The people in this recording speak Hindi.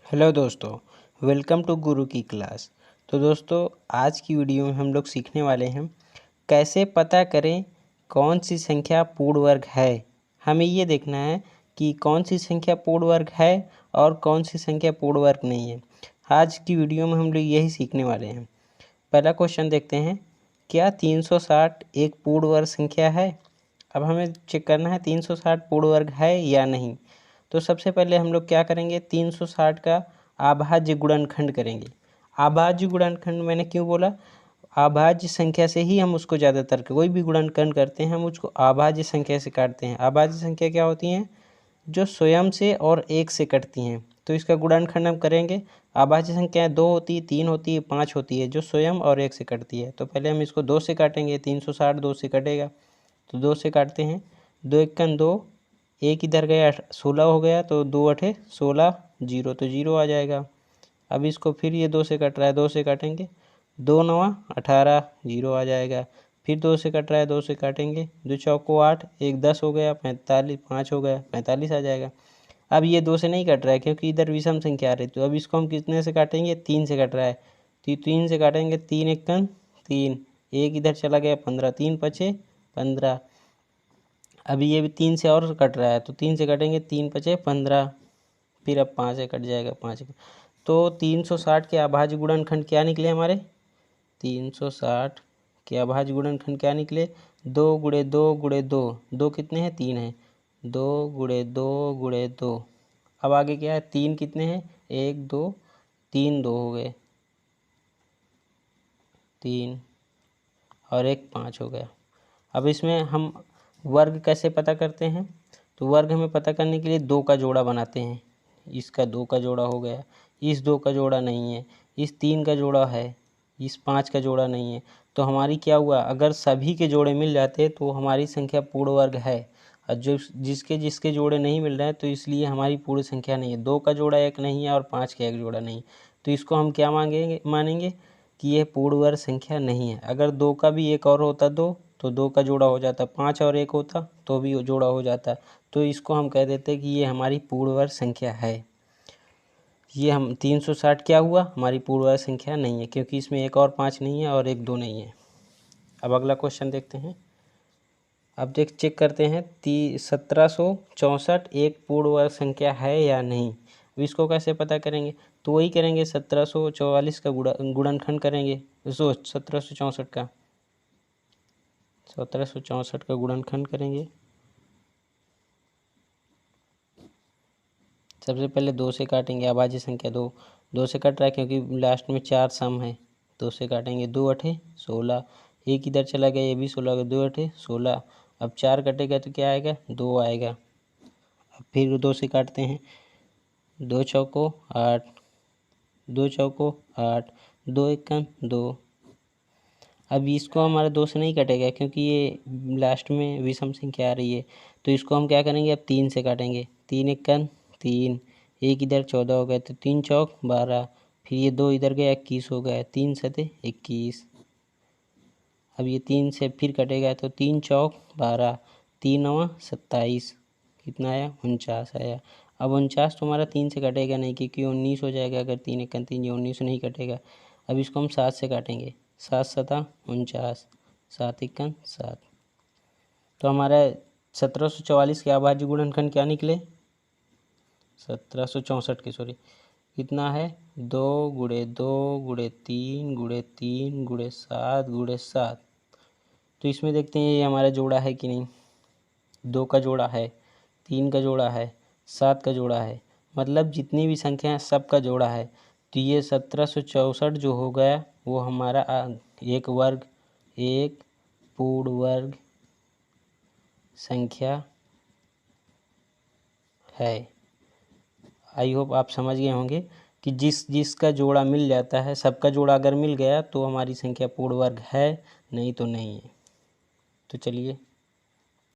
हेलो दोस्तों, वेलकम टू गुरु की क्लास। तो दोस्तों, आज की वीडियो में हम लोग सीखने वाले हैं कैसे पता करें कौन सी संख्या पूर्ण वर्ग है। हमें ये देखना है कि कौन सी संख्या पूर्ण वर्ग है और कौन सी संख्या पूर्ण वर्ग नहीं है। आज की वीडियो में हम लोग यही सीखने वाले हैं। पहला क्वेश्चन देखते हैं, क्या 360 एक पूर्ण वर्ग संख्या है? अब हमें चेक करना है 360 पूर्ण वर्ग है या नहीं। तो सबसे पहले हम लोग क्या करेंगे, 360 का अभाज्य गुणनखंड करेंगे। अभाज्य गुणनखंड मैंने क्यों बोला, अभाज्य संख्या से ही हम उसको ज़्यादातर कोई भी गुणनखंड करते हैं हम उसको अभाज्य संख्या से काटते हैं। अभाज्य संख्या क्या होती हैं? जो स्वयं से और एक से कटती हैं। तो इसका गुणनखंड हम करेंगे। अभाज्य संख्याएँ 2 होती है, 3 होती है, 5 होती है, जो स्वयं और एक से कटती है। तो पहले हम इसको 2 से काटेंगे। 360 2 से कटेगा, तो 2 से काटते हैं। 2 एकन 2, एक इधर गया 16 हो गया, तो 2 अठे 16, 0 तो 0 आ जाएगा। अब इसको फिर ये 2 से कट रहा है, 2 से काटेंगे। 2 नवा 18, 0 आ जाएगा। फिर 2 से कट रहा है, 2 से काटेंगे। 2 चौको 8, 1 10 हो गया, 45 5 हो गया, 45 आ जाएगा। अब ये 2 से नहीं कट रहा है क्योंकि इधर विषम संख्या आ रही है, तो अब इसको हम कितने से काटेंगे? 3 से कट रहा है, तो 3 से काटेंगे। 3 एकन 3, एक इधर चला गया 15, 3 पचे 15। अभी ये भी 3 से और कट रहा है, तो 3 से कटेंगे, 3 पचे 15, फिर अब 5 से कट जाएगा, 5 तो 360 के अभाज्य गुणनखंड क्या निकले हमारे? 360 के अभाज्य गुणनखंड क्या निकले? 2 गुणे 2 गुणे 2, 2 कितने हैं? 3 हैं। 2 गुणे 2 गुणे 2। अब आगे क्या है? 3 कितने हैं? 1 2 3, 2 हो गए, 3 और 1 5 हो गया। अब इसमें हम वर्ग कैसे पता करते हैं? तो वर्ग हमें पता करने के लिए 2 का जोड़ा बनाते हैं। इसका 2 का जोड़ा हो गया, इस 2 का जोड़ा नहीं है, इस 3 का जोड़ा है, इस 5 का जोड़ा नहीं है। तो हमारी क्या हुआ, अगर सभी के जोड़े मिल जाते तो हमारी संख्या पूर्ण वर्ग है। और जो जिसके जिसके जोड़े नहीं मिल रहे हैं तो इसलिए हमारी पूर्ण संख्या नहीं है। 2 का जोड़ा एक नहीं है और 5 का एक जोड़ा नहीं, तो इसको हम क्या मानेंगे कि यह पूर्ण वर्ग संख्या नहीं है। अगर 2 का भी एक और होता तो 2 का जोड़ा हो जाता, 5 और 1 होता तो भी जोड़ा हो जाता। तो इसको हम कह देते कि ये हमारी पूर्ण वर्ग संख्या है। ये हम 360 क्या हुआ, हमारी पूर्ण वर्ग संख्या नहीं है क्योंकि इसमें 1 और 5 नहीं है और 1 2 नहीं है। अब अगला क्वेश्चन देखते हैं। अब चेक करते हैं 1764 एक पूर्ण वर्ग संख्या है या नहीं। अब इसको कैसे पता करेंगे? तो वही करेंगे, 1744 का गुणनखंड करेंगे। 1764 का 1764 का गुणनखंड करेंगे। सबसे पहले 2 से काटेंगे, अभाज्य संख्या 2, 2 से कट रहा है क्योंकि लास्ट में 4 सम है। 2 से काटेंगे, 2 अठे 16, एक इधर चला गया, ये भी 16 हो गया, 2 अठे 16। अब 4 कटेगा तो क्या आएगा? 2 आएगा। अब फिर 2 से काटते हैं, 2 चौको 8, 2 चौको 8, 2 एकन 2। अब इसको हमारा 2 से नहीं कटेगा क्योंकि ये लास्ट में विषम संख्या आ रही है, तो इसको हम क्या करेंगे? अब 3 से काटेंगे। 3 एकन 3, एक इधर 14 हो गया, तो 3 चौक 12, फिर ये 2 इधर गया 21 हो गया, 3 सते 21। अब ये 3 से फिर कटेगा तो 3 चौक 12, 3 नवा 27, कितना आया? 49 आया। अब 49 तो हमारा 3 से कटेगा नहीं क्योंकि 19 हो जाएगा। अगर 3 एकन 3, ये 19 नहीं कटेगा। अब इसको हम 7 से काटेंगे, 7 सता 49, 7 एकन 7। तो हमारा 1744 के अभाज्य गुणनखंड क्या निकले? 1764 के, सॉरी, कितना है? 2 गुणे 2 गुणे 3 गुणे 3 गुणे 7 गुणे 7। तो इसमें देखते हैं ये हमारा जोड़ा है कि नहीं। 2 का जोड़ा है, 3 का जोड़ा है, 7 का जोड़ा है, मतलब जितनी भी संख्या है सबका जोड़ा है। तो ये 1764 जो हो गया वो हमारा एक पूर्ण वर्ग संख्या है। आई होप आप समझ गए होंगे कि जिसका जोड़ा मिल जाता है, सबका जोड़ा अगर मिल गया तो हमारी संख्या पूर्ण वर्ग है, नहीं तो नहीं है। तो चलिए